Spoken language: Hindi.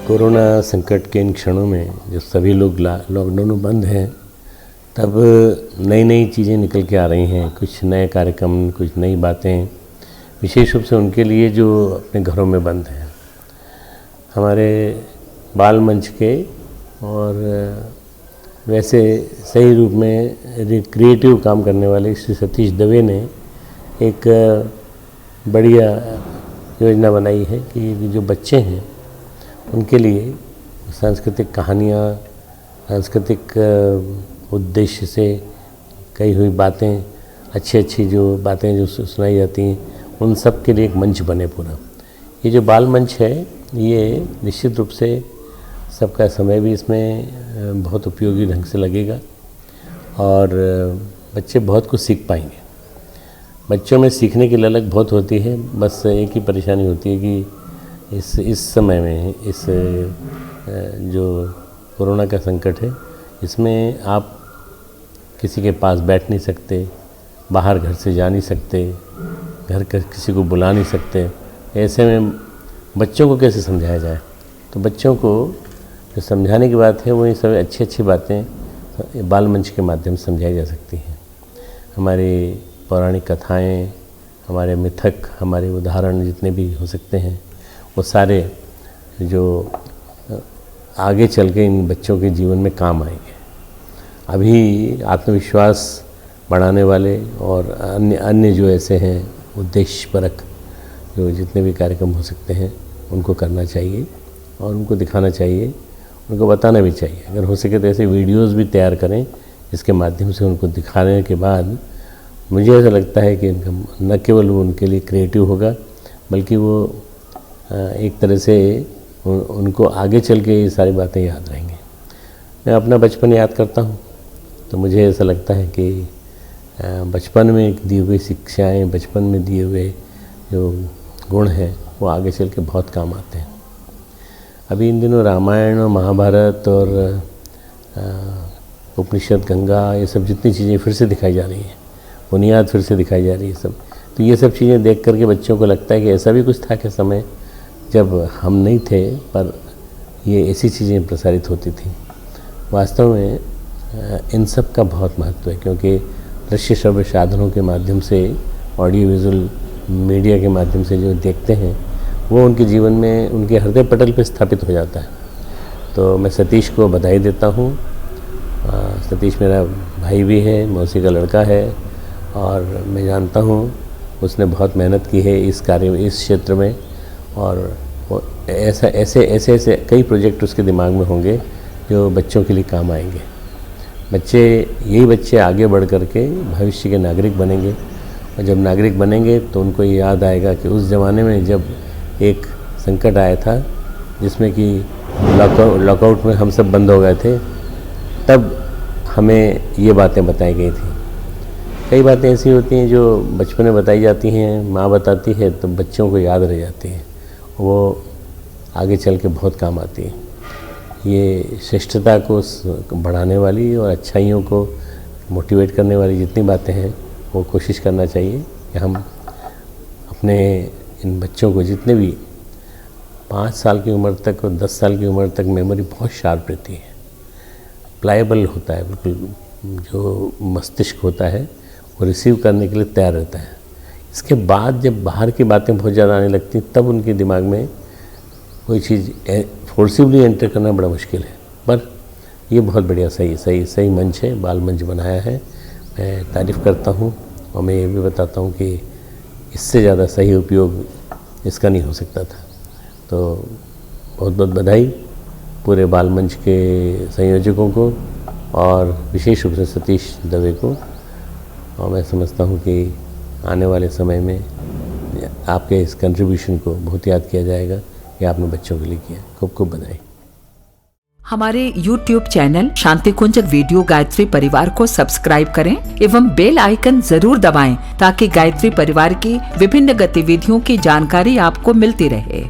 कोरोना संकट के इन क्षणों में जब सभी लोग लॉकडाउन में बंद हैं, तब नई नई चीज़ें निकल के आ रही हैं, कुछ नए कार्यक्रम, कुछ नई बातें, विशेष रूप से उनके लिए जो अपने घरों में बंद हैं। हमारे बाल मंच के और वैसे सही रूप में क्रिएटिव काम करने वाले श्री सतीश दवे ने एक बढ़िया योजना बनाई है कि जो बच्चे हैं उनके लिए सांस्कृतिक कहानियाँ, सांस्कृतिक उद्देश्य से कही हुई बातें, अच्छी जो बातें जो सुनाई जाती हैं, उन सब के लिए एक मंच बने पूरा। ये जो बाल मंच है, ये निश्चित रूप से सबका समय भी इसमें बहुत उपयोगी ढंग से लगेगा और बच्चे बहुत कुछ सीख पाएंगे। बच्चों में सीखने की ललक बहुत होती है, बस एक ही परेशानी होती है कि इस समय में इस जो कोरोना का संकट है, इसमें आप किसी के पास बैठ नहीं सकते, बाहर घर से जा नहीं सकते, घर का किसी को बुला नहीं सकते। ऐसे में बच्चों को कैसे समझाया जाए? तो बच्चों को जो समझाने की बात है वो ये सब अच्छी बातें बाल मंच के माध्यम से समझाई जा सकती हैं। हमारी पौराणिक कथाएं, हमारे मिथक, हमारे उदाहरण जितने भी हो सकते हैं, वो सारे जो आगे चल के इन बच्चों के जीवन में काम आएंगे। अभी आत्मविश्वास बढ़ाने वाले और अन्य जो ऐसे हैं उद्देश्यपरक जो जितने भी कार्यक्रम हो सकते हैं, उनको करना चाहिए और उनको दिखाना चाहिए, उनको बताना भी चाहिए। अगर हो सके तो ऐसे वीडियोस भी तैयार करें, इसके माध्यम से उनको दिखाने के बाद मुझे ऐसा लगता है कि इनका न केवल वो उनके लिए क्रिएटिव होगा, बल्कि वो एक तरह से उनको आगे चल के ये सारी बातें याद रहेंगी। मैं अपना बचपन याद करता हूँ तो मुझे ऐसा लगता है कि बचपन में दी हुई शिक्षाएँ, बचपन में दिए हुए जो गुण हैं, वो आगे चल के बहुत काम आते हैं। अभी इन दिनों रामायण और महाभारत और उपनिषद, गंगा, ये सब जितनी चीज़ें फिर से दिखाई जा रही हैं, बुनियाद फिर से दिखाई जा रही है सब। तो ये सब चीज़ें देख करके बच्चों को लगता है कि ऐसा भी कुछ था कि समय जब हम नहीं थे, पर ये ऐसी चीज़ें प्रसारित होती थी। वास्तव में इन सब का बहुत महत्व है, क्योंकि दृश्य श्रव्य साधनों के माध्यम से, ऑडियो विजुअल मीडिया के माध्यम से जो देखते हैं, वो उनके जीवन में, उनके हृदय पटल पर स्थापित हो जाता है। तो मैं सतीश को बधाई देता हूँ। सतीश मेरा भाई भी है, मौसी का लड़का है, और मैं जानता हूँ उसने बहुत मेहनत की है इस कार्य में, इस क्षेत्र में, और ऐसे कई प्रोजेक्ट उसके दिमाग में होंगे जो बच्चों के लिए काम आएंगे। यही बच्चे आगे बढ़ कर के भविष्य के नागरिक बनेंगे, और जब नागरिक बनेंगे तो उनको ये याद आएगा कि उस ज़माने में जब एक संकट आया था जिसमें कि लॉकआउट में हम सब बंद हो गए थे, तब हमें ये बातें बताई गई थी। कई बातें ऐसी होती हैं जो बचपन में बताई जाती हैं, माँ बताती है तो बच्चों को याद रह जाती हैं, वो आगे चल के बहुत काम आती है। ये श्रेष्ठता को बढ़ाने वाली और अच्छाइयों को मोटिवेट करने वाली जितनी बातें हैं, वो कोशिश करना चाहिए कि हम अपने इन बच्चों को, जितने भी 5 साल की उम्र तक और 10 साल की उम्र तक मेमोरी बहुत शार्प रहती है, प्लायबल होता है, बिल्कुल जो मस्तिष्क होता है वो रिसीव करने के लिए तैयार रहता है। इसके बाद जब बाहर की बातें बहुत ज़्यादा आने लगती, तब उनके दिमाग में कोई चीज़ फोर्सिबली एंटर करना बड़ा मुश्किल है। पर ये बहुत बढ़िया सही मंच है, बाल मंच बनाया है। मैं तारीफ़ करता हूँ, और मैं ये भी बताता हूँ कि इससे ज़्यादा सही उपयोग इसका नहीं हो सकता था। तो बहुत बहुत बधाई पूरे बाल मंच के संयोजकों को, और विशेष रूप से सतीश दवे को। और मैं समझता हूँ कि आने वाले समय में आपके इस कंट्रीब्यूशन को बहुत याद किया जाएगा कि आपने बच्चों के लिए किया। खूब खूब बधाई। हमारे YouTube चैनल शांति कुंज वीडियो गायत्री परिवार को सब्सक्राइब करें एवं बेल आइकन जरूर दबाएं, ताकि गायत्री परिवार की विभिन्न गतिविधियों की जानकारी आपको मिलती रहे।